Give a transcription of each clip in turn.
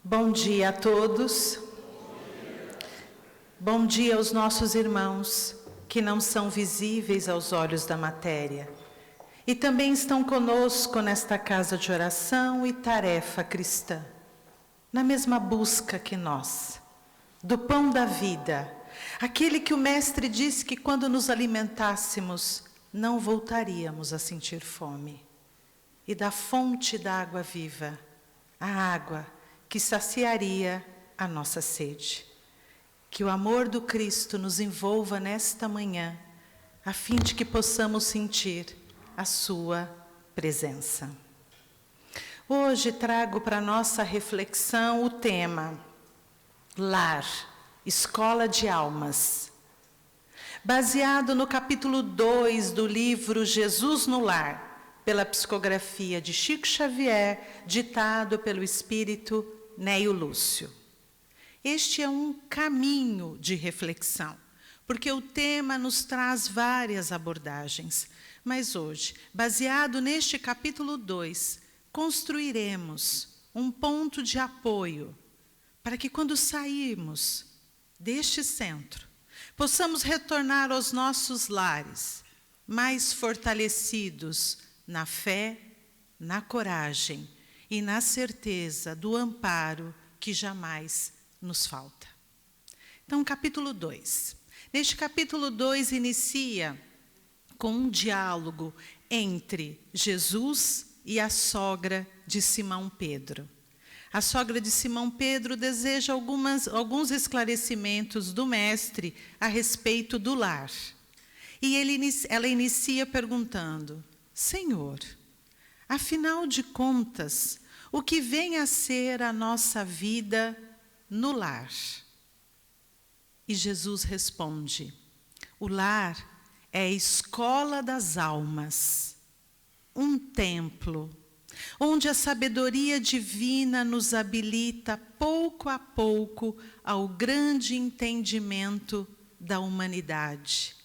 Bom dia a todos. Bom dia aos nossos irmãos que não são visíveis aos olhos da matéria e também estão conosco nesta casa de oração e tarefa cristã, na mesma busca que nós, do pão da vida, aquele que o Mestre disse que quando nos alimentássemos não voltaríamos a sentir fome, e da fonte da água viva, a água que saciaria a nossa sede. Que o amor do Cristo nos envolva nesta manhã, a fim de que possamos sentir a sua presença. Hoje trago para nossa reflexão o tema Lar, Escola de Almas, baseado no capítulo 2 do livro Jesus no Lar, pela psicografia de Chico Xavier, ditado pelo espírito Neio Lúcio. Este é um caminho de reflexão, porque o tema nos traz várias abordagens. Mas hoje, baseado neste capítulo 2, construiremos um ponto de apoio para que quando sairmos deste centro, possamos retornar aos nossos lares, mais fortalecidos na fé, na coragem e na certeza do amparo que jamais nos falta. Então, capítulo 2. Neste capítulo 2 inicia com um diálogo entre Jesus e a sogra de Simão Pedro. A sogra de Simão Pedro deseja alguns esclarecimentos do Mestre a respeito do lar. E ela inicia perguntando: Senhor, afinal de contas, o que vem a ser a nossa vida no lar? E Jesus responde: o lar é a escola das almas, um templo, onde a sabedoria divina nos habilita pouco a pouco ao grande entendimento da humanidade.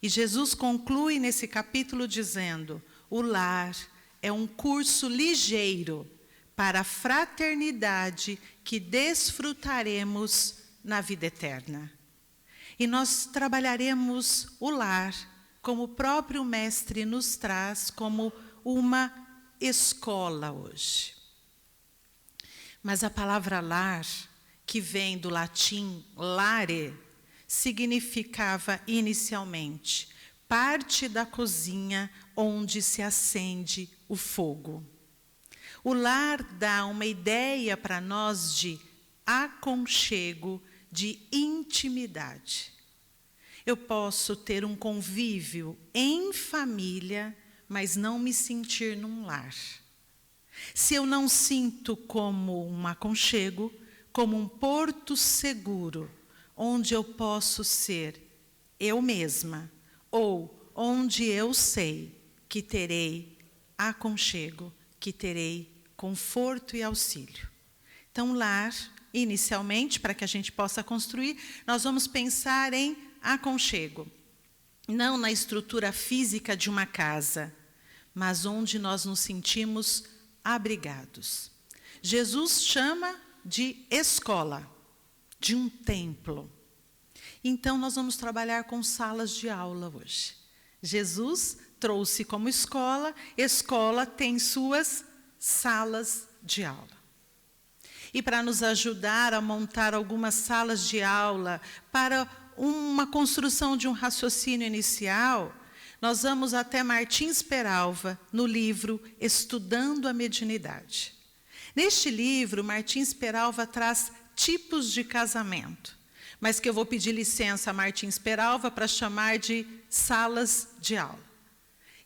E Jesus conclui nesse capítulo dizendo: o lar é um curso ligeiro para a fraternidade que desfrutaremos na vida eterna. E nós trabalharemos o lar, como o próprio Mestre nos traz, como uma escola hoje. Mas a palavra lar, que vem do latim lare, significava inicialmente parte da cozinha onde se acende o fogo. O lar dá uma ideia para nós de aconchego, de intimidade. Eu posso ter um convívio em família, mas não me sentir num lar. Se eu não sinto como um aconchego, como um porto seguro, onde eu posso ser eu mesma, ou onde eu sei que terei aconchego, que terei conforto e auxílio. Então, lar, inicialmente, para que a gente possa construir, nós vamos pensar em aconchego. Não na estrutura física de uma casa, mas onde nós nos sentimos abrigados. Jesus chama de escola, de um templo. Então, nós vamos trabalhar com salas de aula hoje. Jesus trouxe como escola tem suas salas de aula. E para nos ajudar a montar algumas salas de aula para uma construção de um raciocínio inicial, nós vamos até Martins Peralva, no livro Estudando a Mediunidade. Neste livro, Martins Peralva traz tipos de casamento, mas que eu vou pedir licença a Martins Peralva para chamar de salas de aula.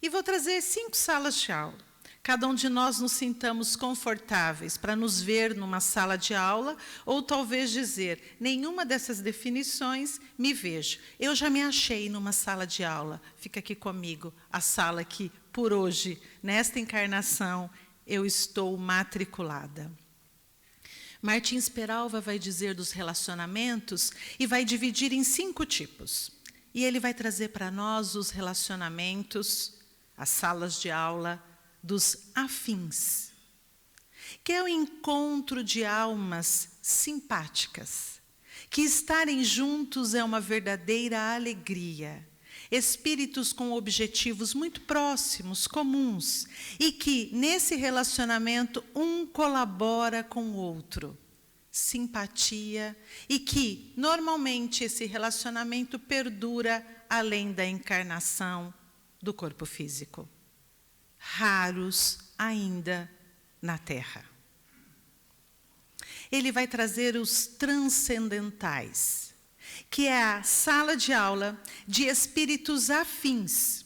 E vou trazer 5 salas de aula. Cada um de nós nos sintamos confortáveis para nos ver numa sala de aula, ou talvez dizer, nenhuma dessas definições me vejo. Eu já me achei numa sala de aula. Fica aqui comigo, a sala que, por hoje, nesta encarnação, eu estou matriculada. Martins Peralva vai dizer dos relacionamentos e vai dividir em 5 tipos. E ele vai trazer para nós os relacionamentos, as salas de aula, dos afins. que é o encontro de almas simpáticas, que estarem juntos é uma verdadeira alegria. Espíritos com objetivos muito próximos, comuns, e que, nesse relacionamento, um colabora com o outro. Simpatia, e que, normalmente, esse relacionamento perdura além da encarnação do corpo físico. Raros ainda na Terra. Ele vai trazer os transcendentais, que é a sala de aula de espíritos afins,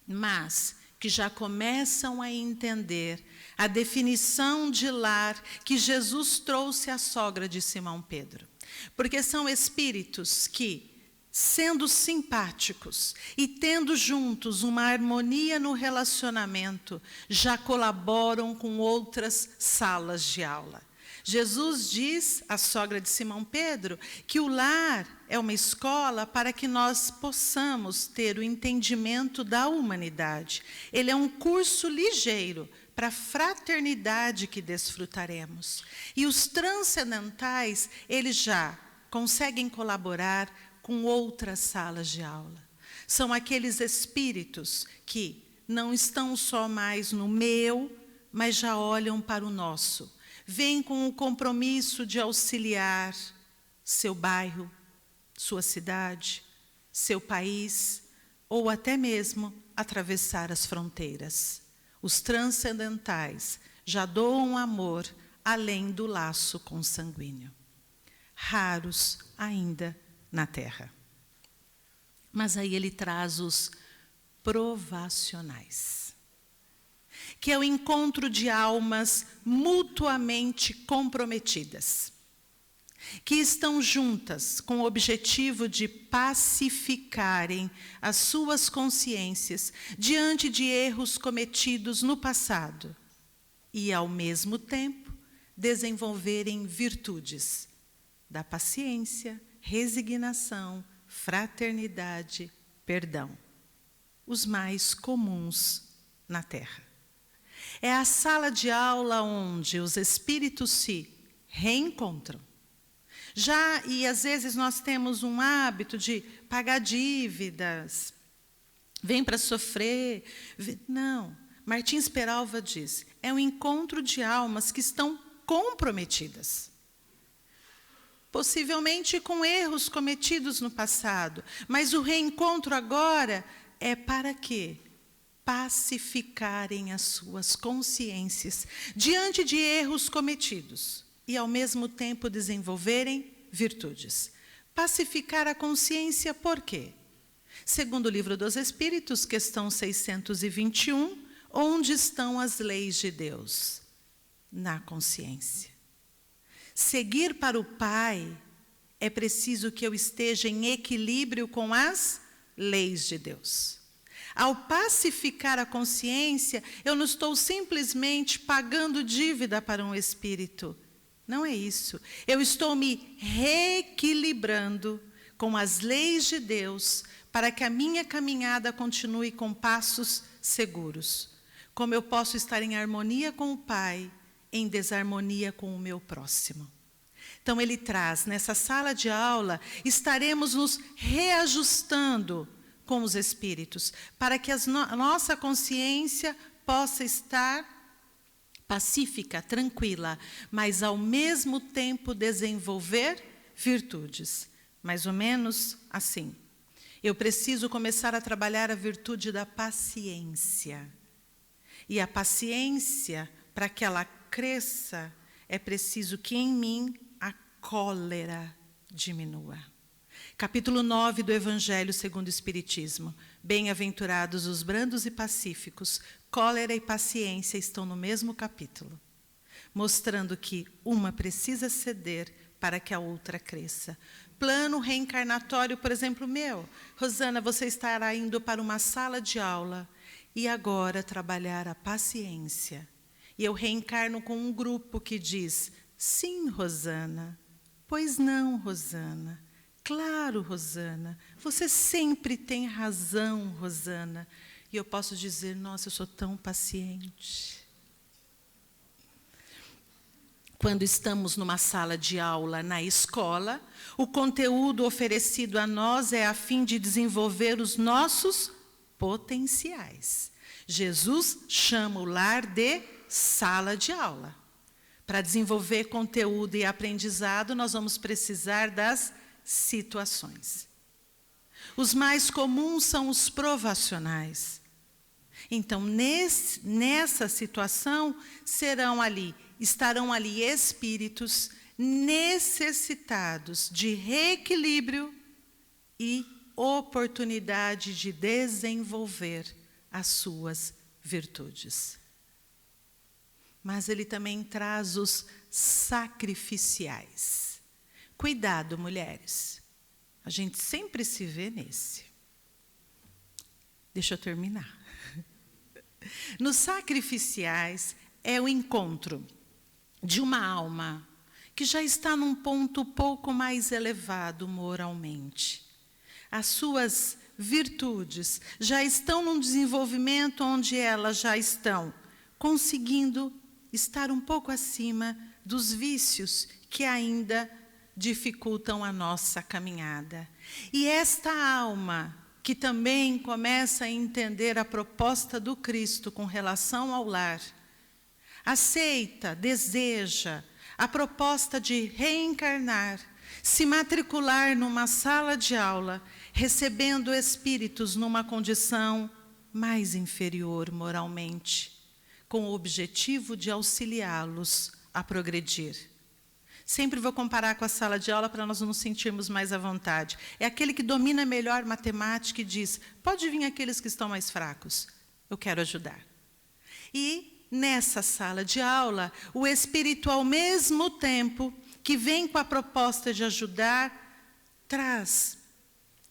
mas que já começam a entender a definição de lar que Jesus trouxe à sogra de Simão Pedro. Porque são espíritos que, sendo simpáticos e tendo juntos uma harmonia no relacionamento, já colaboram com outras salas de aula. Jesus diz à sogra de Simão Pedro que o lar é uma escola para que nós possamos ter o entendimento da humanidade. Ele é um curso ligeiro para a fraternidade que desfrutaremos. E os transcendentais, eles já conseguem colaborar com outras salas de aula. São aqueles espíritos que não estão só mais no meu, mas já olham para o nosso. Vêm com o compromisso de auxiliar seu bairro, sua cidade, seu país, ou até mesmo atravessar as fronteiras. Os transcendentais já doam amor além do laço consanguíneo. Raros ainda na Terra. Mas aí ele traz os provacionais, que é o encontro de almas mutuamente comprometidas, que estão juntas com o objetivo de pacificarem as suas consciências diante de erros cometidos no passado e, ao mesmo tempo, desenvolverem virtudes da paciência, resignação, fraternidade, perdão, os mais comuns na Terra. É a sala de aula onde os espíritos se reencontram. E às vezes nós temos um hábito de pagar dívidas, vem para sofrer. Não, Martins Peralva diz, é um encontro de almas que estão comprometidas. Possivelmente com erros cometidos no passado, mas o reencontro agora é para quê? Pacificarem as suas consciências diante de erros cometidos e, ao mesmo tempo, desenvolverem virtudes. Pacificar a consciência por quê? Segundo o Livro dos Espíritos, questão 621, onde estão as leis de Deus? Na consciência. Seguir para o Pai é preciso que eu esteja em equilíbrio com as leis de Deus. Ao pacificar a consciência, eu não estou simplesmente pagando dívida para um espírito. Não é isso. Eu estou me reequilibrando com as leis de Deus para que a minha caminhada continue com passos seguros. Como eu posso estar em harmonia com o Pai, em desarmonia com o meu próximo. Então ele traz, nessa sala de aula, estaremos nos reajustando com os espíritos, para que a nossa consciência possa estar pacífica, tranquila, mas ao mesmo tempo desenvolver virtudes. Mais ou menos assim. Eu preciso começar a trabalhar a virtude da paciência. E a paciência, para que ela cresça, é preciso que em mim a cólera diminua. Capítulo 9 do Evangelho segundo o Espiritismo. Bem-aventurados os brandos e pacíficos, cólera e paciência estão no mesmo capítulo, mostrando que uma precisa ceder para que a outra cresça. Plano reencarnatório, por exemplo, meu. Rosana, você estará indo para uma sala de aula e agora trabalhar a paciência. E eu reencarno com um grupo que diz, sim, Rosana. Pois não, Rosana. Claro, Rosana. Você sempre tem razão, Rosana. E eu posso dizer, nossa, eu sou tão paciente. Quando estamos numa sala de aula na escola, o conteúdo oferecido a nós é a fim de desenvolver os nossos potenciais. Jesus chama o lar de sala de aula. Para desenvolver conteúdo e aprendizado, nós vamos precisar das situações. Os mais comuns são os provacionais. Então, nessa situação, estarão ali espíritos necessitados de reequilíbrio e oportunidade de desenvolver as suas virtudes. Mas ele também traz os sacrificiais. Cuidado, mulheres. A gente sempre se vê nesse. Deixa eu terminar. Nos sacrificiais é o encontro de uma alma que já está num ponto pouco mais elevado moralmente. As suas virtudes já estão num desenvolvimento onde elas já estão conseguindo estar um pouco acima dos vícios que ainda dificultam a nossa caminhada. E esta alma, que também começa a entender a proposta do Cristo com relação ao lar, aceita, deseja a proposta de reencarnar, se matricular numa sala de aula, recebendo espíritos numa condição mais inferior moralmente, com o objetivo de auxiliá-los a progredir. Sempre vou comparar com a sala de aula para nós nos sentirmos mais à vontade. É aquele que domina melhor matemática e diz, pode vir aqueles que estão mais fracos, eu quero ajudar. E nessa sala de aula, o espírito, ao mesmo tempo que vem com a proposta de ajudar, traz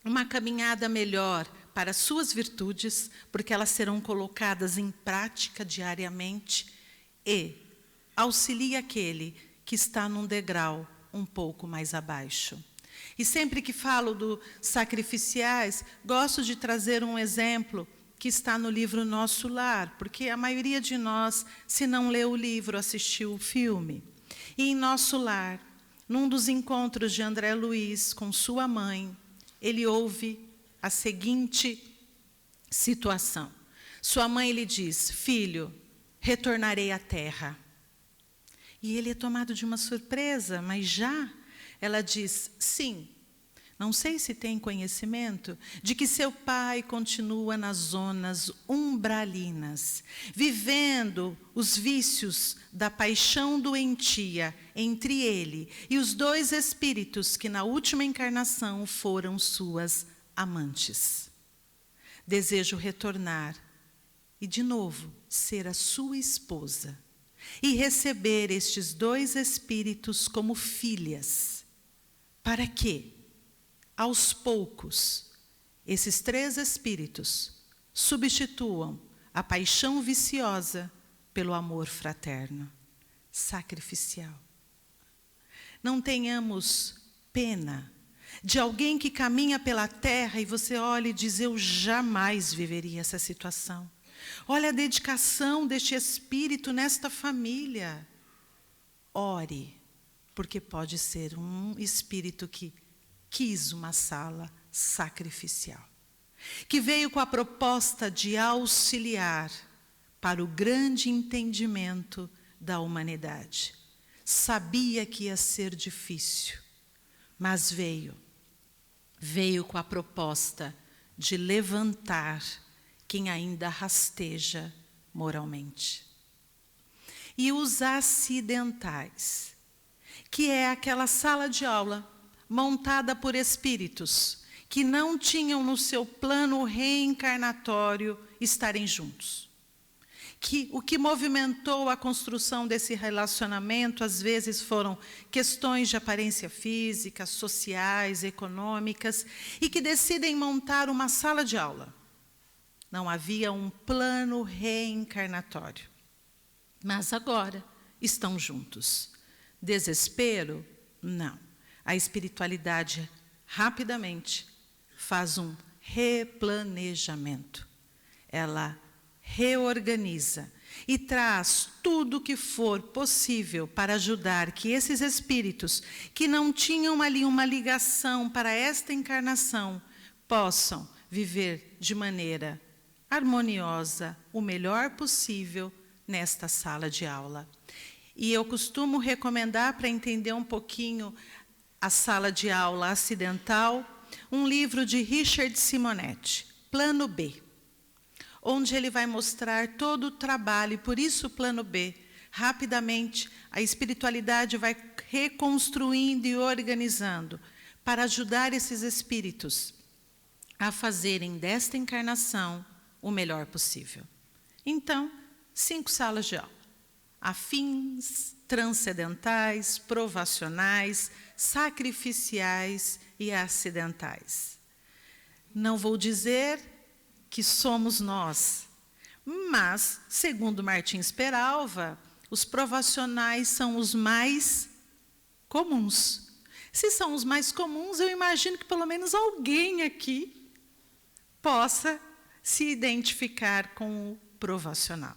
uma caminhada melhor para as suas virtudes, porque elas serão colocadas em prática diariamente, e auxilia aquele que está num degrau um pouco mais abaixo. E sempre que falo dos sacrificiais, gosto de trazer um exemplo que está no livro Nosso Lar, porque a maioria de nós, se não leu o livro, assistiu o filme. E em Nosso Lar, num dos encontros de André Luiz com sua mãe, ele ouve a seguinte situação. Sua mãe lhe diz, filho, retornarei à terra. E ele é tomado de uma surpresa, mas já ela diz, sim, não sei se tem conhecimento de que seu pai continua nas zonas umbralinas, vivendo os vícios da paixão doentia entre ele e os dois espíritos que na última encarnação foram suas amantes. Desejo retornar e, de novo, ser a sua esposa e receber estes dois espíritos como filhas, para que, aos poucos, esses três espíritos substituam a paixão viciosa pelo amor fraterno, sacrificial. Não tenhamos pena de alguém que caminha pela terra e você olha e diz, eu jamais viveria essa situação. Olha a dedicação deste espírito nesta família. Ore, porque pode ser um espírito que quis uma sala sacrificial, que veio com a proposta de auxiliar para o grande entendimento da humanidade. Sabia que ia ser difícil, mas veio com a proposta de levantar quem ainda rasteja moralmente. E os acidentais, que é aquela sala de aula montada por espíritos que não tinham no seu plano reencarnatório estarem juntos. Que o que movimentou a construção desse relacionamento, às vezes, foram questões de aparência física, sociais, econômicas, e que decidem montar uma sala de aula. Não havia um plano reencarnatório. Mas agora estão juntos. Desespero? Não. A espiritualidade, rapidamente, faz um replanejamento. Ela reorganiza e traz tudo o que for possível para ajudar que esses espíritos que não tinham ali uma ligação para esta encarnação possam viver de maneira harmoniosa, o melhor possível nesta sala de aula. E eu costumo recomendar, para entender um pouquinho a sala de aula acidental, um livro de Richard Simonetti, Plano B, onde ele vai mostrar todo o trabalho, e por isso o Plano B. Rapidamente, a espiritualidade vai reconstruindo e organizando para ajudar esses espíritos a fazerem desta encarnação o melhor possível. Então, 5 salas de aula: afins, transcendentais, provacionais, sacrificiais e acidentais. Não vou dizer que somos nós, mas, segundo Martins Peralva, os provacionais são os mais comuns. Se são os mais comuns, eu imagino que pelo menos alguém aqui possa se identificar com o provacional.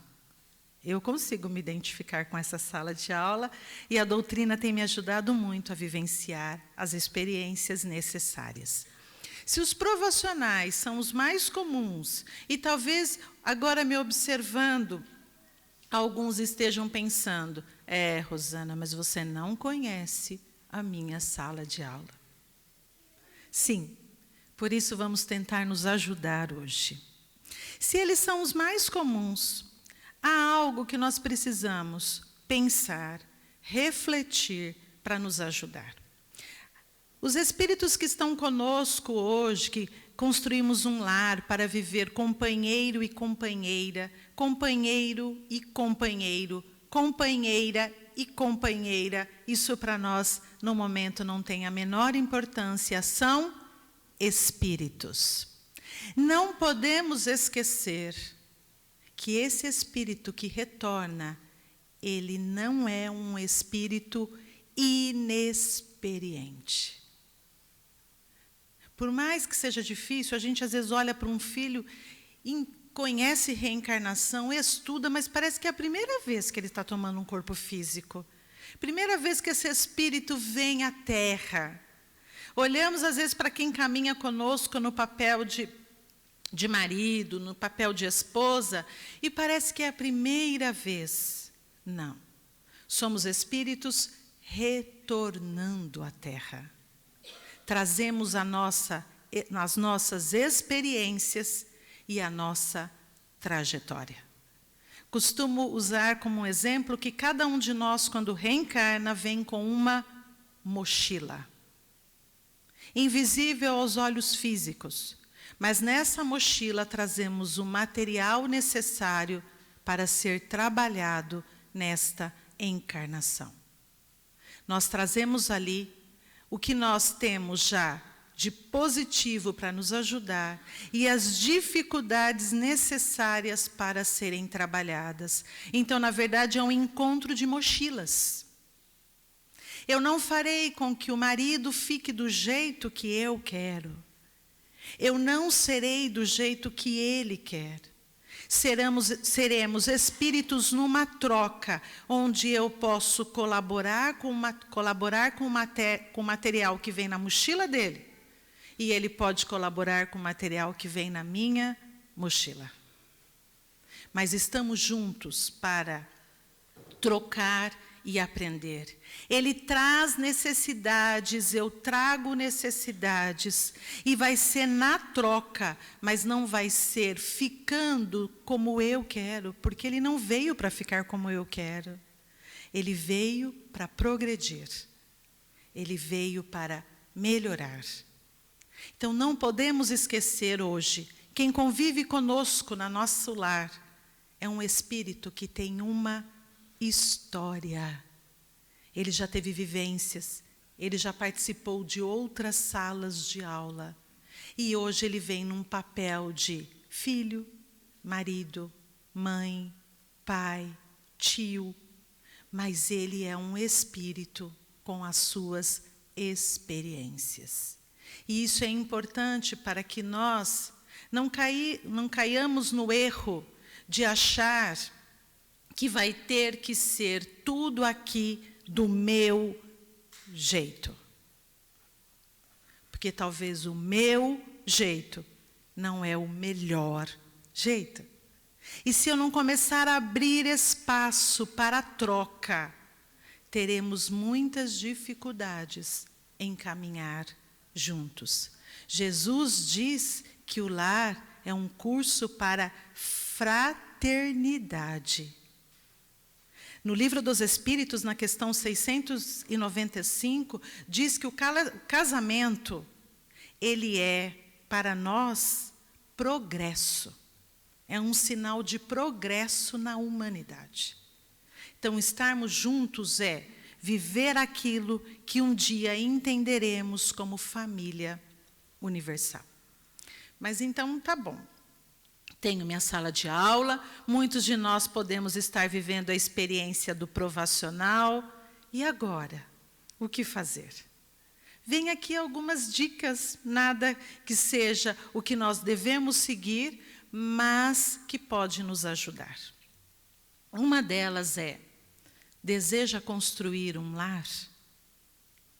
Eu consigo me identificar com essa sala de aula e a doutrina tem me ajudado muito a vivenciar as experiências necessárias. Se os provacionais são os mais comuns, e talvez agora me observando, alguns estejam pensando: Rosana, mas você não conhece a minha sala de aula. Sim, por isso vamos tentar nos ajudar hoje. Se eles são os mais comuns, há algo que nós precisamos pensar, refletir para nos ajudar. Os espíritos que estão conosco hoje, que construímos um lar para viver companheiro e companheira, companheiro e companheiro, companheira e companheira, isso para nós, no momento, não tem a menor importância, são espíritos. Não podemos esquecer que esse espírito que retorna, ele não é um espírito inexperiente. Por mais que seja difícil, a gente às vezes olha para um filho e conhece reencarnação, estuda, mas parece que é a primeira vez que ele está tomando um corpo físico. Primeira vez que esse espírito vem à Terra. Olhamos às vezes para quem caminha conosco no papel de marido, no papel de esposa, e parece que é a primeira vez. Não. Somos espíritos retornando à Terra. Trazemos as nossas experiências e a nossa trajetória. Costumo usar como exemplo que cada um de nós, quando reencarna, vem com uma mochila. Invisível aos olhos físicos, mas nessa mochila trazemos o material necessário para ser trabalhado nesta encarnação. Nós trazemos ali o que nós temos já de positivo para nos ajudar e as dificuldades necessárias para serem trabalhadas. Então, na verdade, é um encontro de mochilas. Eu não farei com que o marido fique do jeito que eu quero. Eu não serei do jeito que ele quer. Seremos espíritos numa troca, onde eu posso colaborar com o material que vem na mochila dele, e ele pode colaborar com o material que vem na minha mochila. Mas estamos juntos para trocar e aprender. Ele traz necessidades, eu trago necessidades, e vai ser na troca, mas não vai ser ficando como eu quero, porque ele não veio para ficar como eu quero. Ele veio para progredir. Ele veio para melhorar. Então não podemos esquecer hoje, quem convive conosco no nosso lar é um espírito que tem uma história. Ele já teve vivências, ele já participou de outras salas de aula. E hoje ele vem num papel de filho, marido, mãe, pai, tio. Mas ele é um espírito com as suas experiências. E isso é importante para que nós não caiamos no erro de achar que vai ter que ser tudo aqui do meu jeito. Porque talvez o meu jeito não é o melhor jeito. E se eu não começar a abrir espaço para a troca, teremos muitas dificuldades em caminhar juntos. Jesus diz que o lar é um curso para fraternidade. No Livro dos Espíritos, na questão 695, diz que o casamento, ele é, para nós, progresso. É um sinal de progresso na humanidade. Então, estarmos juntos é viver aquilo que um dia entenderemos como família universal. Mas então, tá bom. Tenho minha sala de aula, muitos de nós podemos estar vivendo a experiência do provacional. E agora? O que fazer? Vem aqui algumas dicas, nada que seja o que nós devemos seguir, mas que pode nos ajudar. Uma delas é: deseja construir um lar?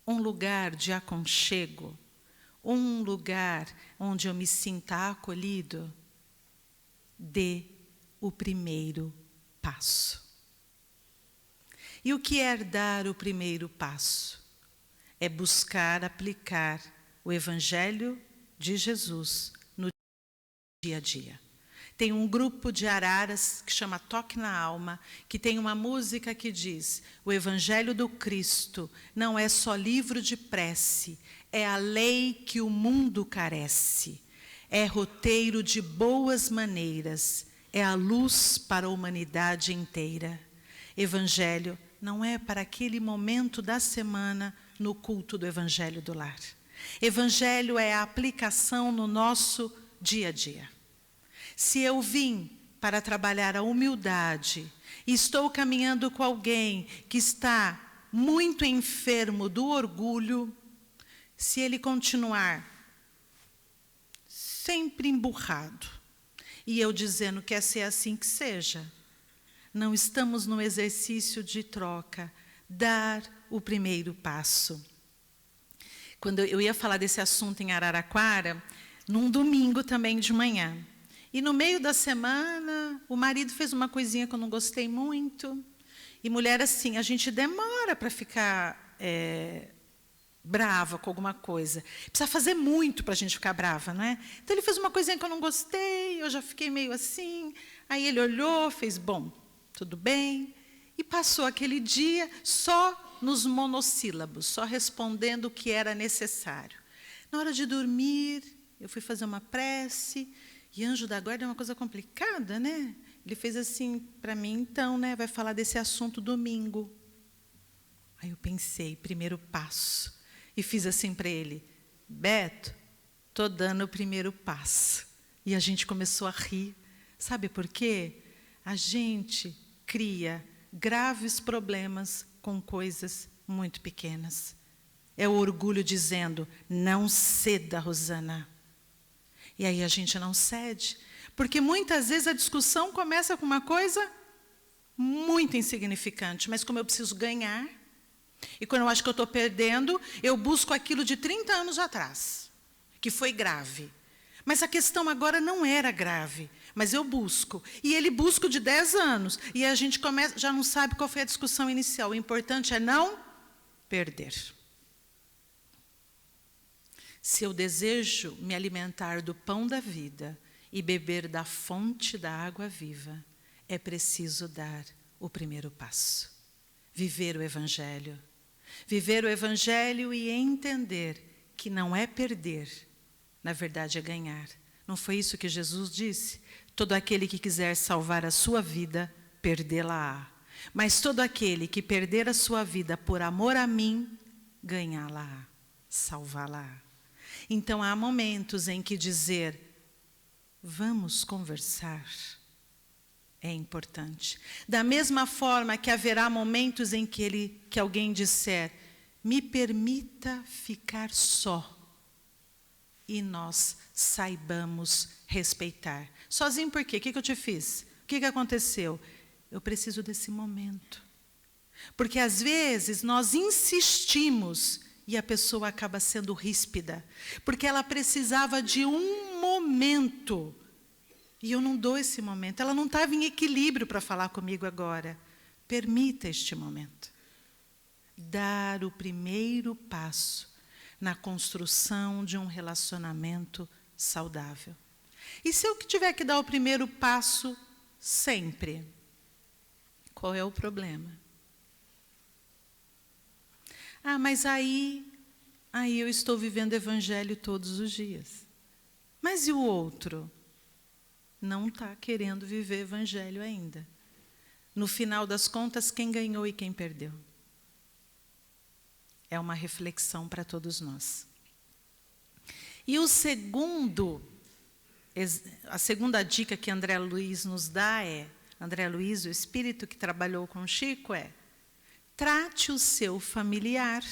Um lugar de aconchego? Um lugar onde eu me sinta acolhido? Dê o primeiro passo. E o que é dar o primeiro passo? É buscar aplicar o Evangelho de Jesus no dia a dia. Tem um grupo de araras que chama Toque na Alma, que tem uma música que diz: o Evangelho do Cristo não é só livro de prece, é a lei que o mundo carece. É roteiro de boas maneiras, é a luz para a humanidade inteira. Evangelho não é para aquele momento da semana no culto do Evangelho do Lar. Evangelho é a aplicação no nosso dia a dia. Se eu vim para trabalhar a humildade e estou caminhando com alguém que está muito enfermo do orgulho, se ele continuar sempre emburrado, e eu dizendo que é ser assim que seja, não estamos no exercício de troca, dar o primeiro passo. Quando eu ia falar desse assunto em Araraquara, num domingo também de manhã, e no meio da semana, o marido fez uma coisinha que eu não gostei muito, e mulher assim, a gente demora para ficar brava com alguma coisa. Precisa fazer muito para a gente ficar brava, não é? Então, ele fez uma coisinha que eu não gostei, eu já fiquei meio assim. Aí ele olhou, fez, bom, tudo bem. E passou aquele dia só nos monossílabos, só respondendo o que era necessário. Na hora de dormir, eu fui fazer uma prece, e anjo da guarda é uma coisa complicada, né? Ele fez assim para mim, então, né? Vai falar desse assunto domingo. Aí eu pensei, primeiro passo. E fiz assim para ele: Beto, estou dando o primeiro passo. E a gente começou a rir. Sabe por quê? A gente cria graves problemas com coisas muito pequenas. É o orgulho dizendo: não ceda, Rosana. E aí a gente não cede. Porque muitas vezes a discussão começa com uma coisa muito insignificante. Mas como eu preciso ganhar, e quando eu acho que eu estou perdendo, eu busco aquilo de 30 anos atrás, que foi grave. Mas a questão agora não era grave, mas eu busco. E ele busca o de 10 anos. E a gente começa, já não sabe qual foi a discussão inicial. O importante é não perder. Se eu desejo me alimentar do pão da vida e beber da fonte da água viva, é preciso dar o primeiro passo. Viver o Evangelho. Viver o Evangelho e entender que não é perder, na verdade é ganhar. Não foi isso que Jesus disse? Todo aquele que quiser salvar a sua vida, perdê-la-á. Mas todo aquele que perder a sua vida por amor a mim, ganhá-la-á, salvá-la-á. Então há momentos em que dizer, vamos conversar, é importante. Da mesma forma que haverá momentos em que alguém disser, me permita ficar só. E nós saibamos respeitar. Sozinho por quê? O que eu te fiz? O que aconteceu? eu preciso desse momento. Porque às vezes nós insistimos e a pessoa acaba sendo ríspida, porque ela precisava de um momento. E eu não dou esse momento. Ela não estava em equilíbrio para falar comigo agora. Permita este momento. Dar o primeiro passo na construção de um relacionamento saudável. E se eu tiver que dar o primeiro passo sempre, qual é o problema? Ah, mas aí eu estou vivendo o evangelho todos os dias. Mas e o outro? Não está querendo viver evangelho ainda. No final das contas, quem ganhou e quem perdeu? É uma reflexão para todos nós. E a segunda dica que André Luiz nos dá André Luiz, o espírito que trabalhou com Chico, trate o seu familiar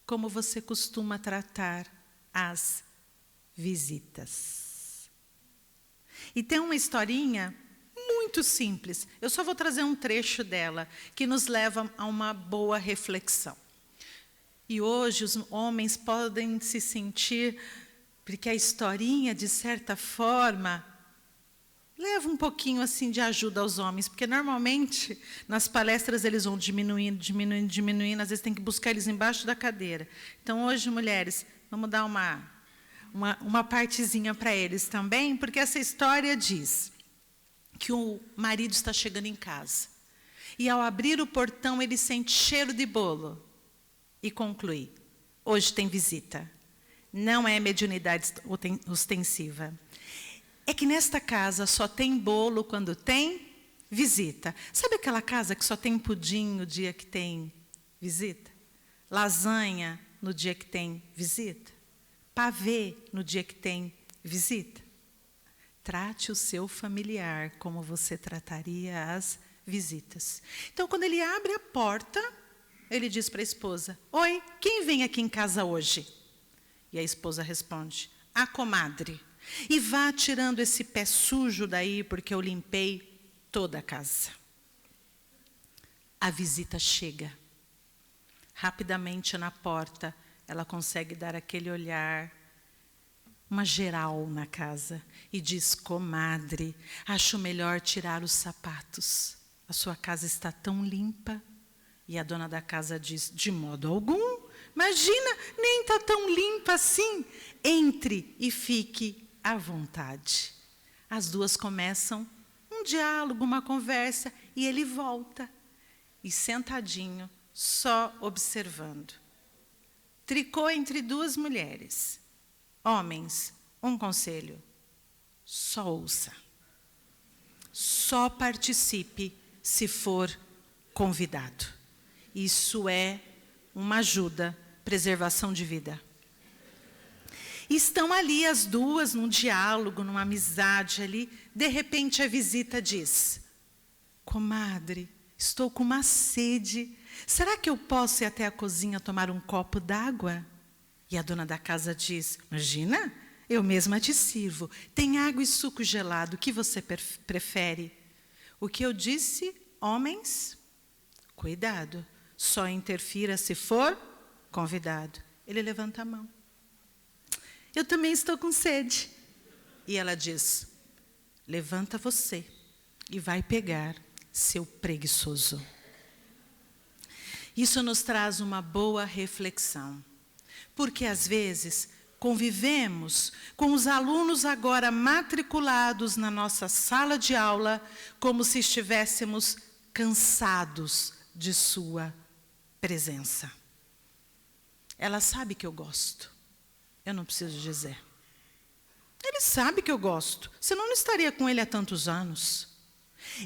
como você costuma tratar as visitas. E tem uma historinha muito simples. Eu só vou trazer um trecho dela, que nos leva a uma boa reflexão. E hoje os homens podem se sentir, porque a historinha, de certa forma, leva um pouquinho assim de ajuda aos homens, porque normalmente nas palestras eles vão diminuindo, às vezes tem que buscar eles embaixo da cadeira. Então hoje, mulheres, vamos dar uma partezinha para eles também, porque essa história diz que o marido está chegando em casa. E ao abrir o portão, ele sente cheiro de bolo. E conclui: hoje tem visita. Não é mediunidade ostensiva. É que nesta casa só tem bolo quando tem visita. Sabe aquela casa que só tem pudim no dia que tem visita? Lasanha no dia que tem visita? Pavê no dia que tem visita? Trate o seu familiar como você trataria as visitas. Então, quando ele abre a porta, ele diz para a esposa: oi, quem vem aqui em casa hoje? E a esposa responde: a comadre. E vá tirando esse pé sujo daí, porque eu limpei toda a casa. A visita chega. Rapidamente na porta, ela consegue dar aquele olhar, uma geral na casa, e diz: comadre, acho melhor tirar os sapatos. A sua casa está tão limpa. E a dona da casa diz: de modo algum. Imagina, nem está tão limpa assim. Entre e fique à vontade. As duas começam um diálogo, uma conversa, e ele volta. E sentadinho, só observando. Tricô entre duas mulheres. Homens, um conselho: só ouça. Só participe se for convidado. Isso é uma ajuda, preservação de vida. Estão ali as duas num diálogo, numa amizade ali. De repente a visita diz: comadre, estou com uma sede. Será que eu posso ir até a cozinha tomar um copo d'água? E a dona da casa diz: imagina, eu mesma te sirvo. Tem água e suco gelado, o que você prefere? O que eu disse, homens? Cuidado, só interfira se for convidado. Ele levanta a mão: eu também estou com sede. E ela diz: levanta você e vai pegar seu preguiçoso. Isso nos traz uma boa reflexão, porque às vezes convivemos com os alunos agora matriculados na nossa sala de aula como se estivéssemos cansados de sua presença. Ela sabe que eu gosto. Eu não preciso dizer. Ele sabe que eu gosto, senão eu não estaria com ele há tantos anos.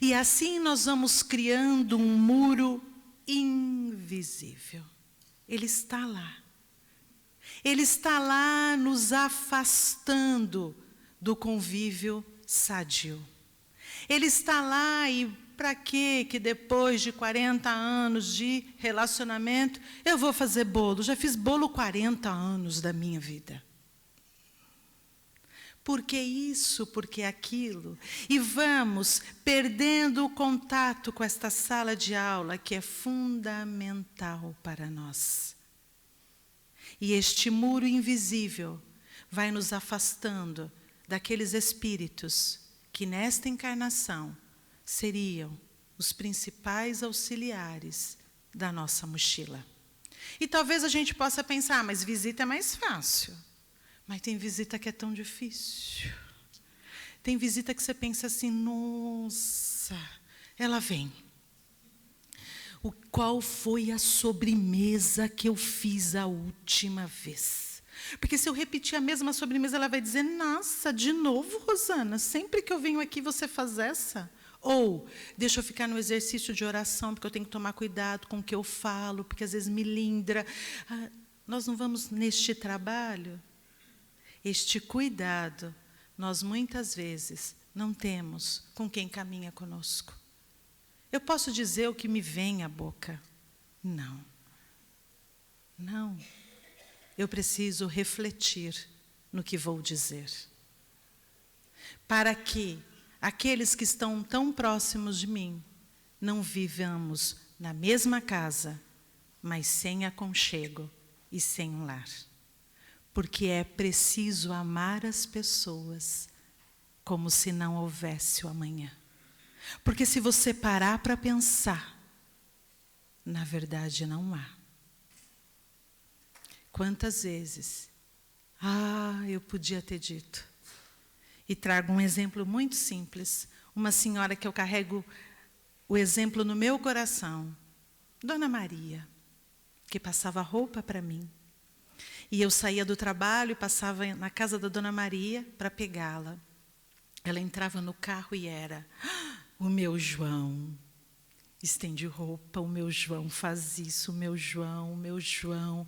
E assim nós vamos criando um muro invisível. Ele está lá. Ele está lá nos afastando do convívio sadio. Ele está lá, e para que depois de 40 anos de relacionamento eu vou fazer bolo? Já fiz bolo 40 anos da minha vida. Por que isso? Por que aquilo? E vamos perdendo o contato com esta sala de aula que é fundamental para nós. E este muro invisível vai nos afastando daqueles espíritos que nesta encarnação seriam os principais auxiliares da nossa mochila. E talvez a gente possa pensar, mas visita é mais fácil. Mas tem visita que é tão difícil. Tem visita que você pensa assim, nossa, ela vem. Qual foi a sobremesa que eu fiz a última vez? Porque se eu repetir a mesma sobremesa, ela vai dizer, nossa, de novo, Rosana, sempre que eu venho aqui você faz essa? Ou, deixa eu ficar no exercício de oração, porque eu tenho que tomar cuidado com o que eu falo, porque às vezes me lindra. Nós não vamos neste trabalho? Este cuidado, nós muitas vezes não temos com quem caminha conosco. Eu posso dizer o que me vem à boca? Não. Não. Eu preciso refletir no que vou dizer. Para que aqueles que estão tão próximos de mim não vivamos na mesma casa, mas sem aconchego e sem um lar. Porque é preciso amar as pessoas como se não houvesse o amanhã. Porque se você parar para pensar, na verdade não há. Quantas vezes, eu podia ter dito. E trago um exemplo muito simples. Uma senhora que eu carrego o exemplo no meu coração. Dona Maria, que passava roupa para mim. E eu saía do trabalho e passava na casa da Dona Maria para pegá-la. Ela entrava no carro e era, o meu João estende roupa, o meu João faz isso, o meu João, o meu João.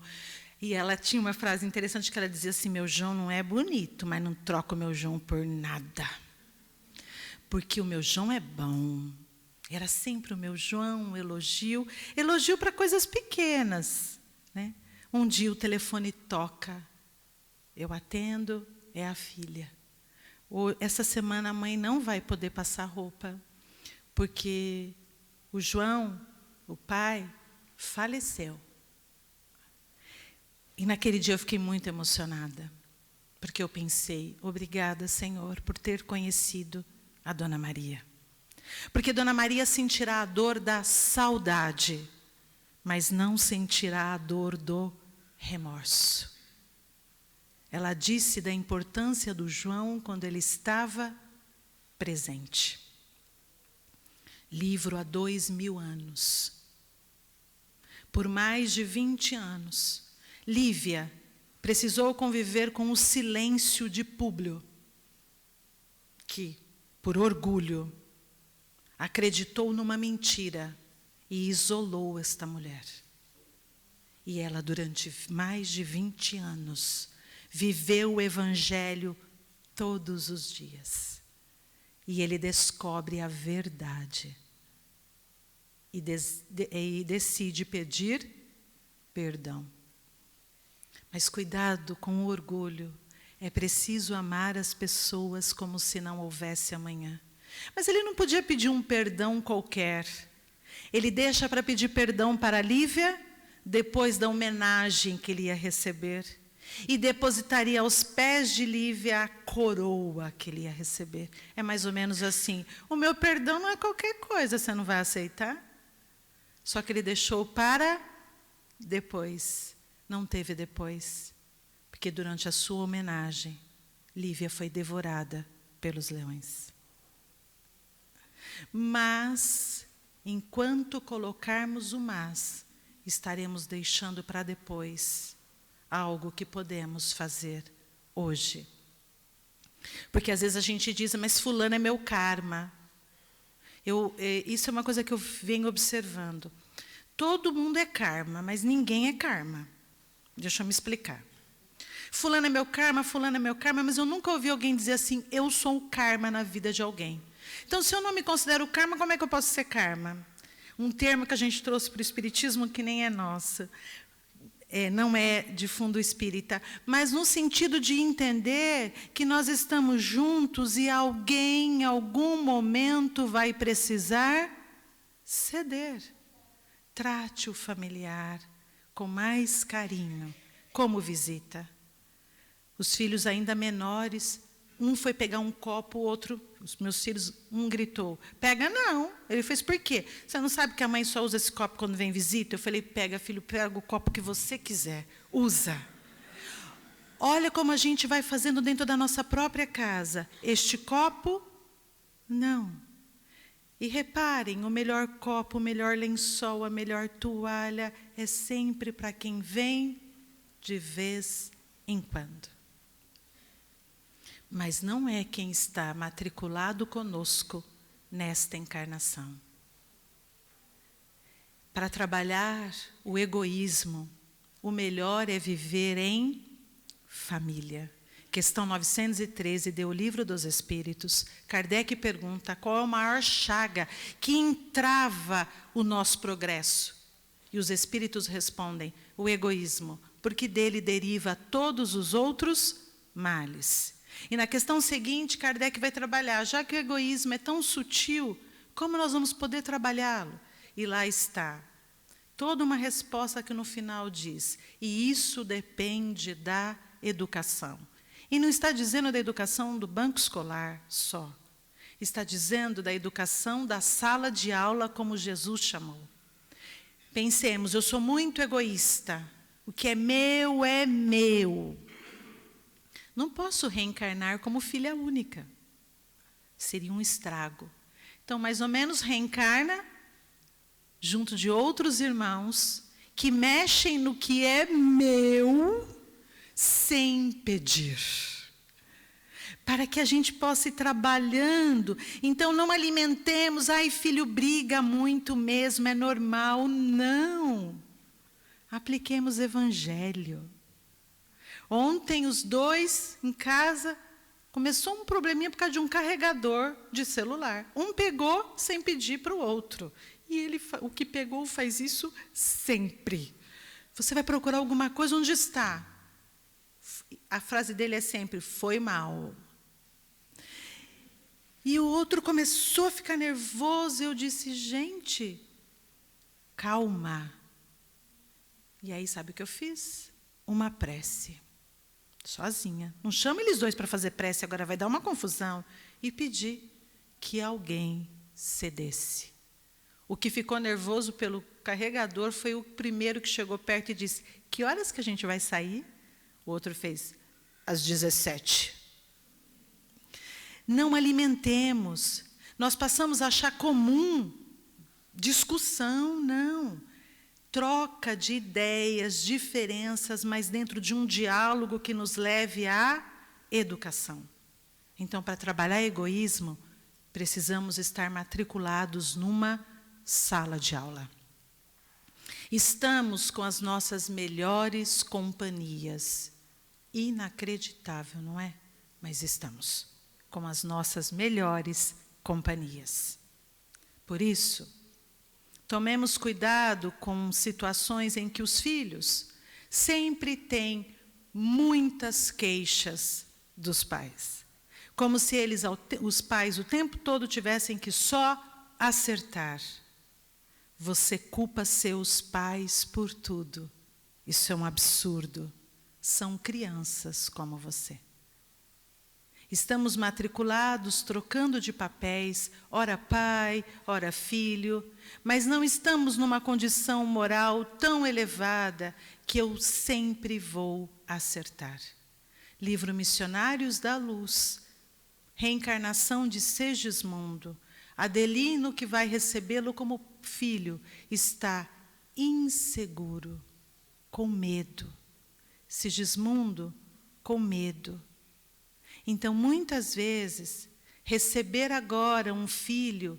E ela tinha uma frase interessante que ela dizia assim, meu João não é bonito, mas não troco o meu João por nada. Porque o meu João é bom. Era sempre o meu João, um elogio para coisas pequenas, né? Um dia o telefone toca, eu atendo, é a filha. Essa semana a mãe não vai poder passar roupa, porque o João, o pai, faleceu. E naquele dia eu fiquei muito emocionada, porque eu pensei, obrigada, Senhor, por ter conhecido a Dona Maria. Porque Dona Maria sentirá a dor da saudade, mas não sentirá a dor do remorso. Ela disse da importância do João quando ele estava presente. Livro há 2000 anos. Por mais de 20 anos, Lívia precisou conviver com o silêncio de Públio, que, por orgulho, acreditou numa mentira e isolou esta mulher. E ela, durante mais de 20 anos, viveu o Evangelho todos os dias. E ele descobre a verdade. E decide pedir perdão. Mas cuidado com o orgulho. É preciso amar as pessoas como se não houvesse amanhã. Mas ele não podia pedir um perdão qualquer. Ele deixa para pedir perdão para Lívia, depois da homenagem que ele ia receber. E depositaria aos pés de Lívia a coroa que ele ia receber. É mais ou menos assim, o meu perdão não é qualquer coisa, você não vai aceitar? Só que ele deixou para depois. Não teve depois. Porque durante a sua homenagem, Lívia foi devorada pelos leões. Mas, enquanto colocarmos o mas, estaremos deixando para depois algo que podemos fazer hoje. Porque às vezes a gente diz, mas fulano é meu karma. Isso é uma coisa que eu venho observando. Todo mundo é karma, mas ninguém é karma. Deixa eu me explicar. Fulano é meu karma, mas eu nunca ouvi alguém dizer assim, eu sou o karma na vida de alguém. Então, se eu não me considero karma, como é que eu posso ser karma? Um termo que a gente trouxe para o Espiritismo que nem é nosso. não é de fundo espírita, mas no sentido de entender que nós estamos juntos e alguém, em algum momento, vai precisar ceder. Trate o familiar com mais carinho, como visita. Os filhos ainda menores, um foi pegar um copo, o outro, os meus filhos, um gritou, pega não. Ele fez, por quê? Você não sabe que a mãe só usa esse copo quando vem visita? Eu falei, pega filho, pega o copo que você quiser, usa. Olha como a gente vai fazendo dentro da nossa própria casa. Este copo, não. E reparem, o melhor copo, o melhor lençol, a melhor toalha, é sempre para quem vem de vez em quando. Mas não é quem está matriculado conosco nesta encarnação. Para trabalhar o egoísmo, o melhor é viver em família. Questão 913 do Livro dos Espíritos. Kardec pergunta qual é a maior chaga que entrava o nosso progresso. E os Espíritos respondem, o egoísmo, porque dele deriva todos os outros males. E na questão seguinte, Kardec vai trabalhar, já que o egoísmo é tão sutil, como nós vamos poder trabalhá-lo? E lá está, toda uma resposta que no final diz, e isso depende da educação. E não está dizendo da educação do banco escolar só, está dizendo da educação da sala de aula, como Jesus chamou. Pensemos, eu sou muito egoísta, o que é meu é meu. Não posso reencarnar como filha única. Seria um estrago. Então, mais ou menos, reencarna junto de outros irmãos que mexem no que é meu sem pedir. Para que a gente possa ir trabalhando. Então, não alimentemos, ai, filho briga muito mesmo, é normal. Não. Apliquemos evangelho. Ontem, os dois em casa, começou um probleminha por causa de um carregador de celular. Um pegou sem pedir para o outro. E ele, o que pegou faz isso sempre. Você vai procurar alguma coisa, onde está? A frase dele é sempre, foi mal. E o outro começou a ficar nervoso. Eu disse, gente, calma. E aí, sabe o que eu fiz? Uma prece. Sozinha. Não chama eles dois para fazer prece, agora vai dar uma confusão. E pedi que alguém cedesse. O que ficou nervoso pelo carregador foi o primeiro que chegou perto e disse, que horas que a gente vai sair? O outro fez, às 17. Não alimentemos. Nós passamos a achar comum discussão, não. Troca de ideias, diferenças, mas dentro de um diálogo que nos leve à educação. Então, para trabalhar egoísmo, precisamos estar matriculados numa sala de aula. Estamos com as nossas melhores companhias. Inacreditável, não é? Mas estamos com as nossas melhores companhias. Por isso, tomemos cuidado com situações em que os filhos sempre têm muitas queixas dos pais. Como se eles, os pais, o tempo todo tivessem que só acertar. Você culpa seus pais por tudo. Isso é um absurdo. São crianças como você. Estamos matriculados, trocando de papéis, ora pai, ora filho, mas não estamos numa condição moral tão elevada que eu sempre vou acertar. Livro Missionários da Luz, reencarnação de Segismundo. Adelino, que vai recebê-lo como filho, está inseguro, com medo. Sigismundo, com medo. Então, muitas vezes, receber agora um filho,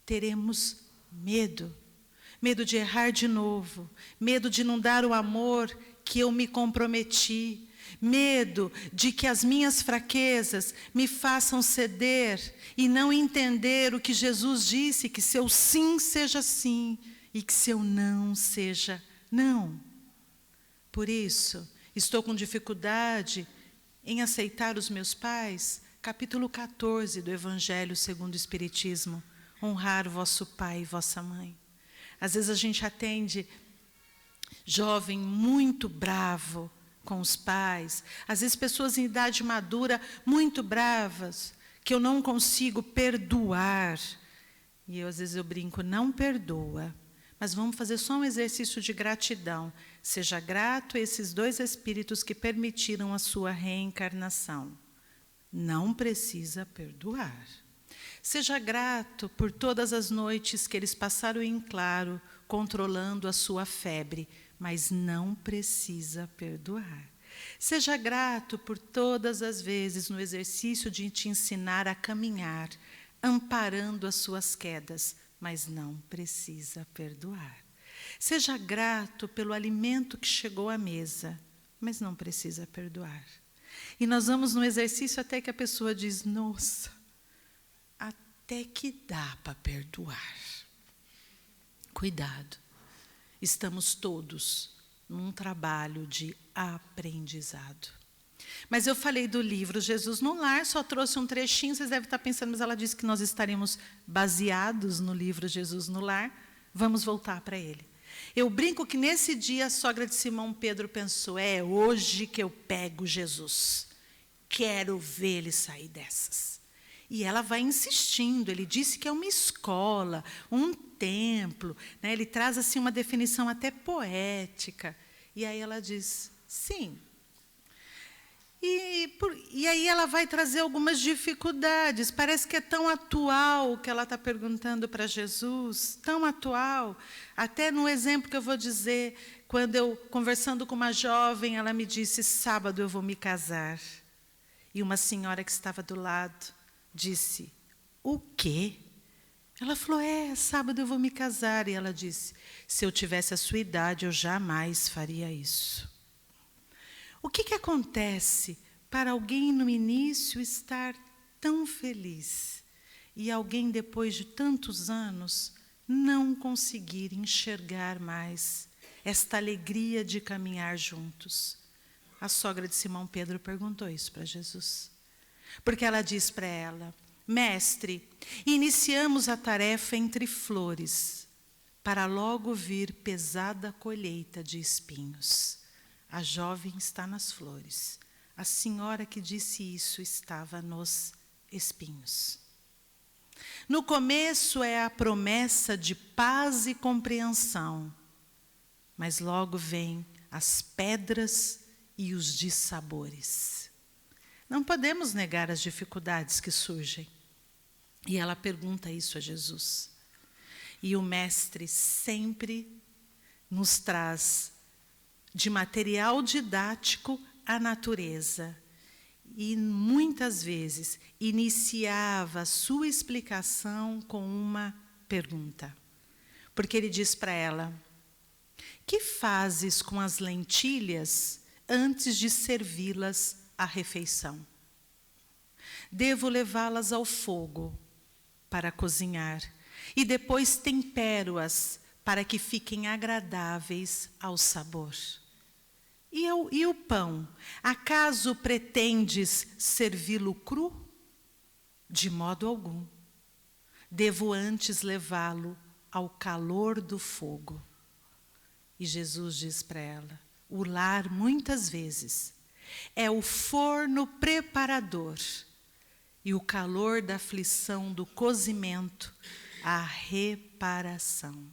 teremos medo. Medo de errar de novo, medo de não dar o amor que eu me comprometi, medo de que as minhas fraquezas me façam ceder e não entender o que Jesus disse, que seu sim seja sim e que seu não seja não. Por isso, estou com dificuldade em aceitar os meus pais. Capítulo 14 do Evangelho segundo o Espiritismo. Honrar vosso pai e vossa mãe. Às vezes a gente atende jovem muito bravo com os pais. Às vezes pessoas em idade madura muito bravas, que eu não consigo perdoar. E às vezes eu brinco, não perdoa. Mas vamos fazer só um exercício de gratidão. Seja grato a esses dois espíritos que permitiram a sua reencarnação. Não precisa perdoar. Seja grato por todas as noites que eles passaram em claro, controlando a sua febre, mas não precisa perdoar. Seja grato por todas as vezes no exercício de te ensinar a caminhar, amparando as suas quedas, mas não precisa perdoar. Seja grato pelo alimento que chegou à mesa, mas não precisa perdoar. E nós vamos no exercício até que a pessoa diz, nossa, até que dá para perdoar. Cuidado, estamos todos num trabalho de aprendizado. Mas eu falei do livro Jesus no Lar, só trouxe um trechinho, vocês devem estar pensando, mas ela disse que nós estaríamos baseados no livro Jesus no Lar. Vamos voltar para ele. Eu brinco que nesse dia a sogra de Simão Pedro pensou, é hoje que eu pego Jesus. Quero ver ele sair dessas. E ela vai insistindo, ele disse que é uma escola, um templo, né? Ele traz assim uma definição até poética. E aí ela diz, sim. E aí ela vai trazer algumas dificuldades. Parece que é tão atual o que ela está perguntando para Jesus, tão atual. Até no exemplo que eu vou dizer, quando eu, conversando com uma jovem, ela me disse, sábado eu vou me casar. E uma senhora que estava do lado disse, o quê? Ela falou, sábado eu vou me casar. E ela disse, se eu tivesse a sua idade, eu jamais faria isso. O que acontece para alguém no início estar tão feliz e alguém depois de tantos anos não conseguir enxergar mais esta alegria de caminhar juntos? A sogra de Simão Pedro perguntou isso para Jesus. Porque ela diz para ela, mestre, iniciamos a tarefa entre flores, para logo vir pesada colheita de espinhos. A jovem está nas flores. A senhora que disse isso estava nos espinhos. No começo é a promessa de paz e compreensão, mas logo vem as pedras e os dissabores. Não podemos negar as dificuldades que surgem. E ela pergunta isso a Jesus. E o mestre sempre nos traz de material didático a natureza. E muitas vezes iniciava a sua explicação com uma pergunta. Porque ele diz para ela, que fazes com as lentilhas antes de servi-las à refeição? Devo levá-las ao fogo para cozinhar e depois tempero-as para que fiquem agradáveis ao sabor. E o pão? Acaso pretendes servi-lo cru? De modo algum. Devo antes levá-lo ao calor do fogo. E Jesus diz para ela, o lar, muitas vezes, é o forno preparador e o calor da aflição do cozimento, a reparação.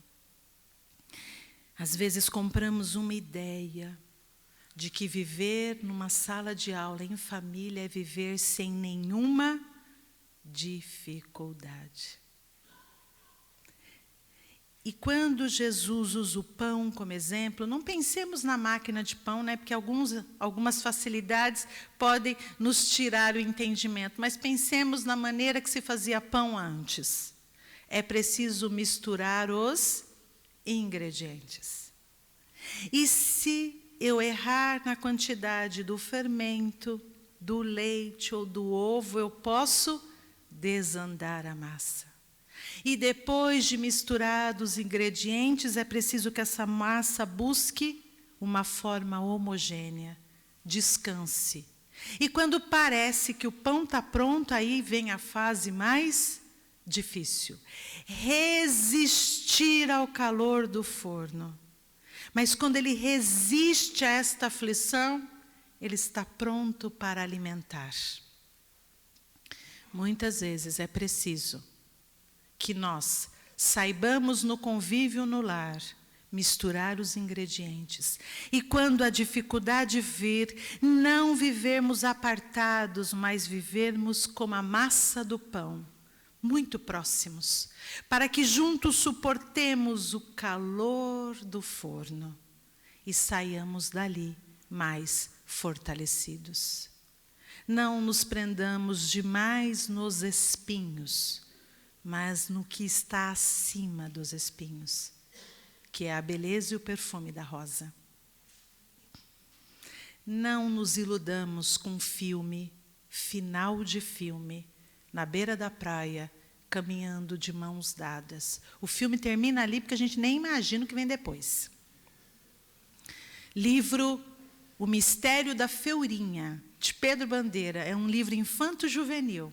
Às vezes compramos uma ideia de que viver numa sala de aula em família é viver sem nenhuma dificuldade. E quando Jesus usa o pão como exemplo, não pensemos na máquina de pão, né? Porque algumas facilidades podem nos tirar o entendimento, mas pensemos na maneira que se fazia pão antes. É preciso misturar os ingredientes. E se eu errar na quantidade do fermento, do leite ou do ovo, eu posso desandar a massa. E depois de misturados os ingredientes, é preciso que essa massa busque uma forma homogênea. Descanse. E quando parece que o pão está pronto, aí vem a fase mais difícil. Resistir ao calor do forno. Mas quando ele resiste a esta aflição, ele está pronto para alimentar. Muitas vezes é preciso que nós saibamos no convívio no lar misturar os ingredientes. E quando a dificuldade vir, não vivermos apartados, mas vivermos como a massa do pão, muito próximos, para que juntos suportemos o calor do forno e saiamos dali mais fortalecidos. Não nos prendamos demais nos espinhos, mas no que está acima dos espinhos, que é a beleza e o perfume da rosa. Não nos iludamos com filme, final de filme, na beira da praia, caminhando de mãos dadas. O filme termina ali porque a gente nem imagina o que vem depois. Livro O Mistério da Feurinha, de Pedro Bandeira, é um livro infanto-juvenil.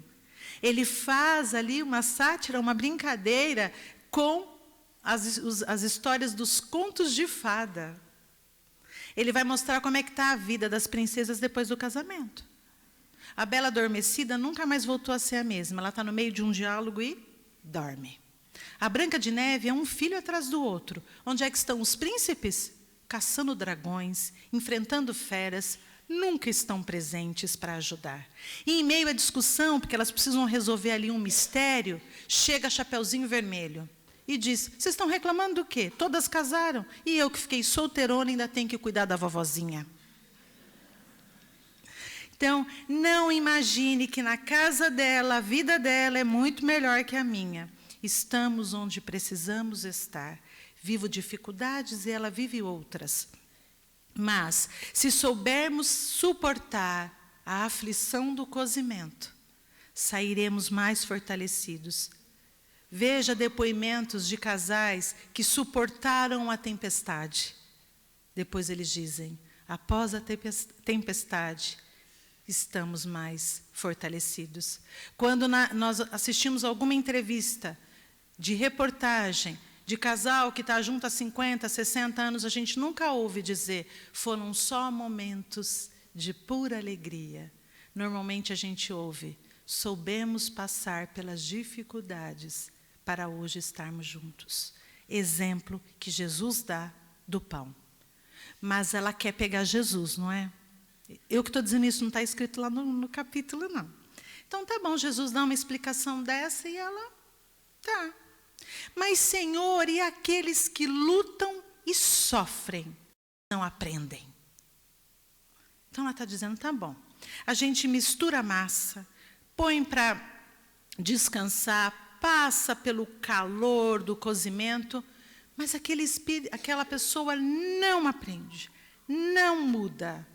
Ele faz ali uma sátira, uma brincadeira com as histórias dos contos de fada. Ele vai mostrar como é que está a vida das princesas depois do casamento. A Bela Adormecida nunca mais voltou a ser a mesma. Ela está no meio de um diálogo e dorme. A Branca de Neve é um filho atrás do outro. Onde é que estão os príncipes? Caçando dragões, enfrentando feras, nunca estão presentes para ajudar. E em meio à discussão, porque elas precisam resolver ali um mistério, chega Chapeuzinho Vermelho e diz: vocês estão reclamando do quê? Todas casaram, e eu que fiquei solteirona ainda tenho que cuidar da vovozinha. Então, não imagine que na casa dela, a vida dela é muito melhor que a minha. Estamos onde precisamos estar. Vivo dificuldades e ela vive outras. Mas, se soubermos suportar a aflição do cozimento, sairemos mais fortalecidos. Veja depoimentos de casais que suportaram a tempestade. Depois eles dizem: após a tempestade, estamos mais fortalecidos. Quando nós assistimos alguma entrevista de reportagem de casal que está junto há 50, 60 anos, a gente nunca ouve dizer: foram só momentos de pura alegria. Normalmente a gente ouve: soubemos passar pelas dificuldades para hoje estarmos juntos. Exemplo que Jesus dá do pão. Mas ela quer pegar Jesus, não é? Eu que estou dizendo isso, não está escrito lá no capítulo, não. Então, tá bom, Jesus dá uma explicação dessa e ela, tá. Mas, Senhor, e aqueles que lutam e sofrem, não aprendem? Então, ela está dizendo, tá bom. A gente mistura a massa, põe para descansar, passa pelo calor do cozimento, mas aquela pessoa não aprende, não muda.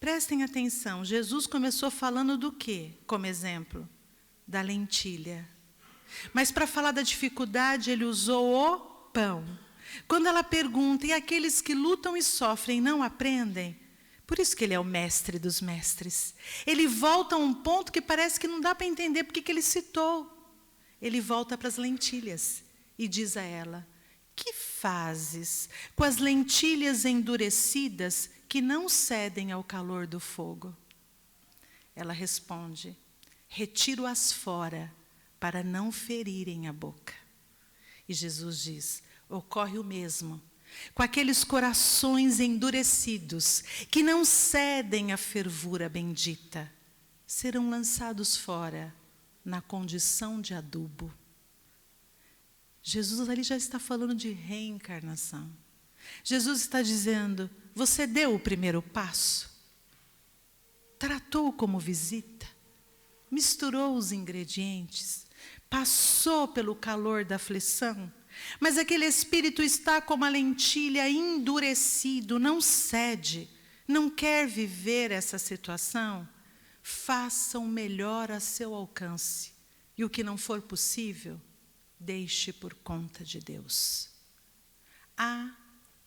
Prestem atenção, Jesus começou falando do quê, como exemplo? Da lentilha. Mas para falar da dificuldade, ele usou o pão. Quando ela pergunta, e aqueles que lutam e sofrem não aprendem? Por isso que ele é o mestre dos mestres. Ele volta a um ponto que parece que não dá para entender porque que ele citou. Ele volta para as lentilhas e diz a ela: que fazes com as lentilhas endurecidas que não cedem ao calor do fogo? Ela responde: retiro-as fora para não ferirem a boca. E Jesus diz: ocorre o mesmo com aqueles corações endurecidos que não cedem à fervura bendita. Serão lançados fora na condição de adubo. Jesus ali já está falando de reencarnação. Jesus está dizendo: você deu o primeiro passo? Tratou como visita? Misturou os ingredientes? Passou pelo calor da aflição? Mas aquele espírito está como a lentilha, endurecido, não cede, não quer viver essa situação? Faça o melhor a seu alcance. E o que não for possível, deixe por conta de Deus. Há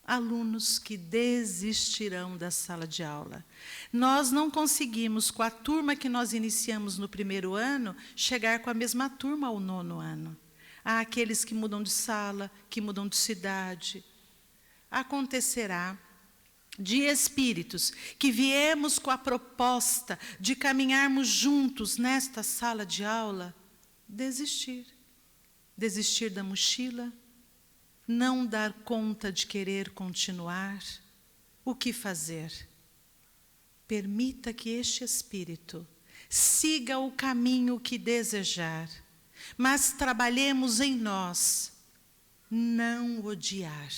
alunos que desistirão da sala de aula. Nós não conseguimos, com a turma que nós iniciamos no primeiro ano, chegar com a mesma turma ao 9º ano. Há aqueles que mudam de sala, que mudam de cidade. Acontecerá de espíritos que viemos com a proposta de caminharmos juntos nesta sala de aula, desistir. Desistir da mochila, não dar conta de querer continuar. O que fazer? Permita que este espírito siga o caminho que desejar, mas trabalhemos em nós, não odiar.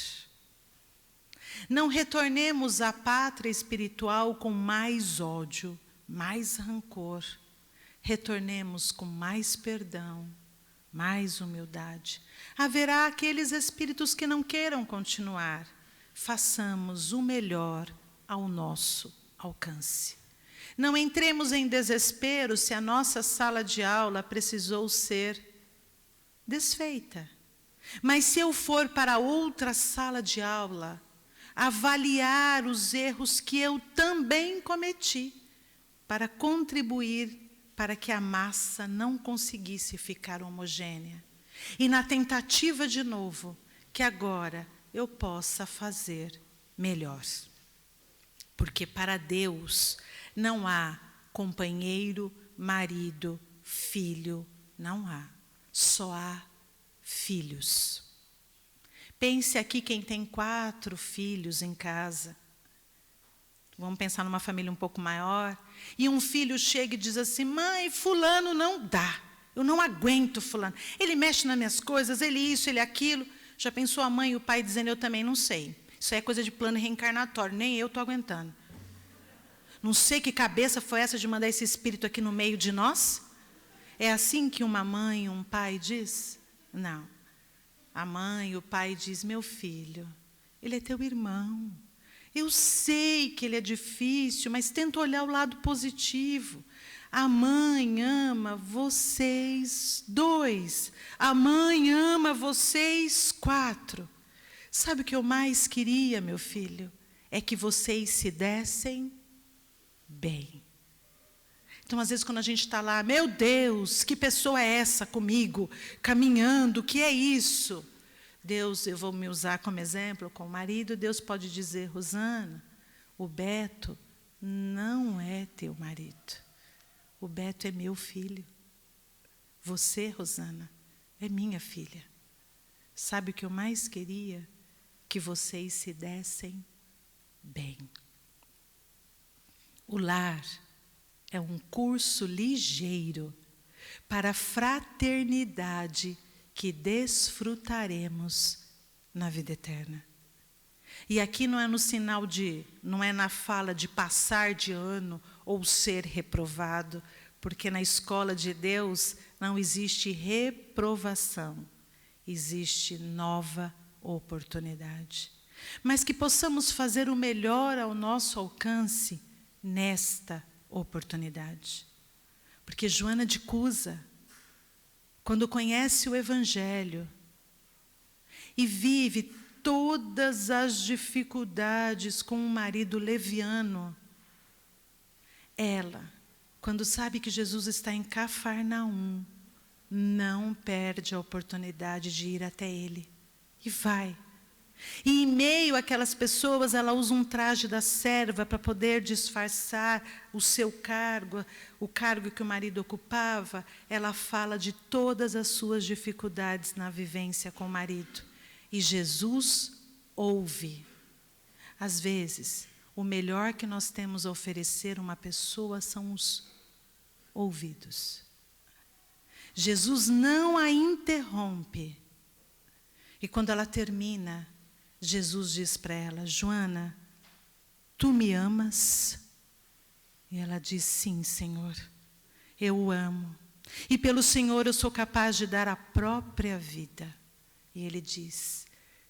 Não retornemos à pátria espiritual com mais ódio, mais rancor. Retornemos com mais perdão, mais humildade. Haverá aqueles espíritos que não queiram continuar. Façamos o melhor ao nosso alcance. Não entremos em desespero se a nossa sala de aula precisou ser desfeita. Mas se eu for para outra sala de aula, avaliar os erros que eu também cometi, para contribuir para que a massa não conseguisse ficar homogênea. E na tentativa de novo, que agora eu possa fazer melhor. Porque para Deus não há companheiro, marido, filho, não há. Só há filhos. Pense aqui quem tem 4 filhos em casa. Vamos pensar numa família um pouco maior. E um filho chega e diz assim: mãe, fulano não dá. Eu não aguento fulano. Ele mexe nas minhas coisas, ele isso, ele aquilo. Já pensou a mãe e o pai dizendo: eu também não sei. Isso é coisa de plano reencarnatório, nem eu estou aguentando. Não sei que cabeça foi essa de mandar esse espírito aqui no meio de nós? É assim que uma mãe e um pai diz? Não. A mãe e o pai diz: meu filho, ele é teu irmão. Eu sei que ele é difícil, mas tenta olhar o lado positivo. A mãe ama vocês 2. A mãe ama vocês 4. Sabe o que eu mais queria, meu filho? É que vocês se dessem bem. Então, às vezes, quando a gente está lá, meu Deus, que pessoa é essa comigo, caminhando, o que é isso? Deus, eu vou me usar como exemplo, com o marido, Deus pode dizer: Rosana, o Beto não é teu marido. O Beto é meu filho. Você, Rosana, é minha filha. Sabe o que eu mais queria? Que vocês se dessem bem. O lar é um curso ligeiro para a fraternidade que desfrutaremos na vida eterna. E aqui não é no sinal de, não é na fala de passar de ano ou ser reprovado, porque na escola de Deus não existe reprovação, existe nova oportunidade. Mas que possamos fazer o melhor ao nosso alcance nesta oportunidade. Porque Joana de Cusa, quando conhece o Evangelho e vive todas as dificuldades com um marido leviano, ela, quando sabe que Jesus está em Cafarnaum, não perde a oportunidade de ir até ele. E vai. E em meio àquelas pessoas, ela usa um traje da serva para poder disfarçar o seu cargo, o cargo que o marido ocupava. Ela fala de todas as suas dificuldades na vivência com o marido. E Jesus ouve. Às vezes, o melhor que nós temos a oferecer a uma pessoa são os ouvidos. Jesus não a interrompe. E quando ela termina, Jesus diz para ela: Joana, tu me amas? E ela diz: sim, Senhor, eu o amo. E pelo Senhor eu sou capaz de dar a própria vida. E ele diz: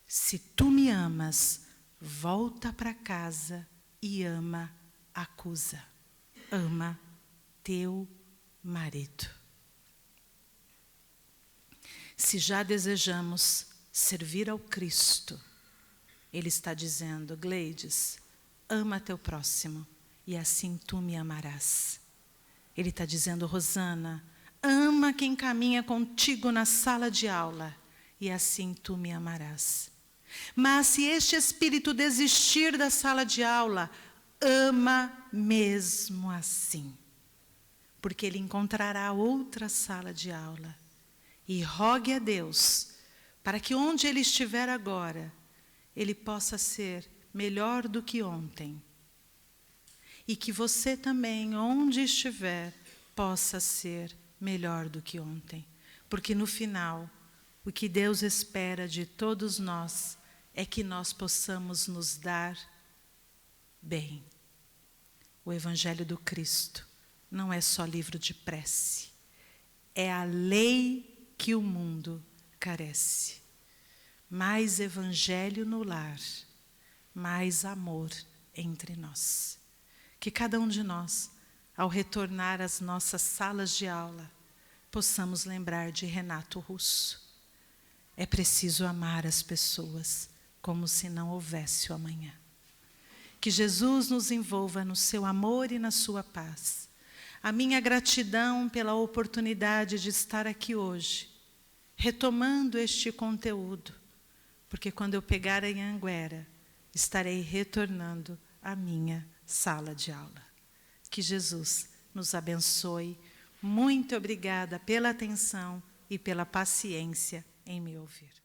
se tu me amas, volta para casa e ama a Cusa. Ama teu marido. Se já desejamos servir ao Cristo, Ele está dizendo: Gleides, ama teu próximo, e assim tu me amarás. Ele está dizendo: Rosana, ama quem caminha contigo na sala de aula, e assim tu me amarás. Mas se este espírito desistir da sala de aula, ama mesmo assim, porque ele encontrará outra sala de aula. E rogue a Deus para que onde ele estiver agora, ele possa ser melhor do que ontem. E que você também, onde estiver, possa ser melhor do que ontem. Porque no final, o que Deus espera de todos nós é que nós possamos nos dar bem. O Evangelho do Cristo não é só livro de prece. É a lei que o mundo carece. Mais Evangelho no lar, mais amor entre nós. Que cada um de nós, ao retornar às nossas salas de aula, possamos lembrar de Renato Russo. É preciso amar as pessoas como se não houvesse o amanhã. Que Jesus nos envolva no seu amor e na sua paz. A minha gratidão pela oportunidade de estar aqui hoje, retomando este conteúdo, porque quando eu pegar a Anhanguera, estarei retornando à minha sala de aula. Que Jesus nos abençoe. Muito obrigada pela atenção e pela paciência em me ouvir.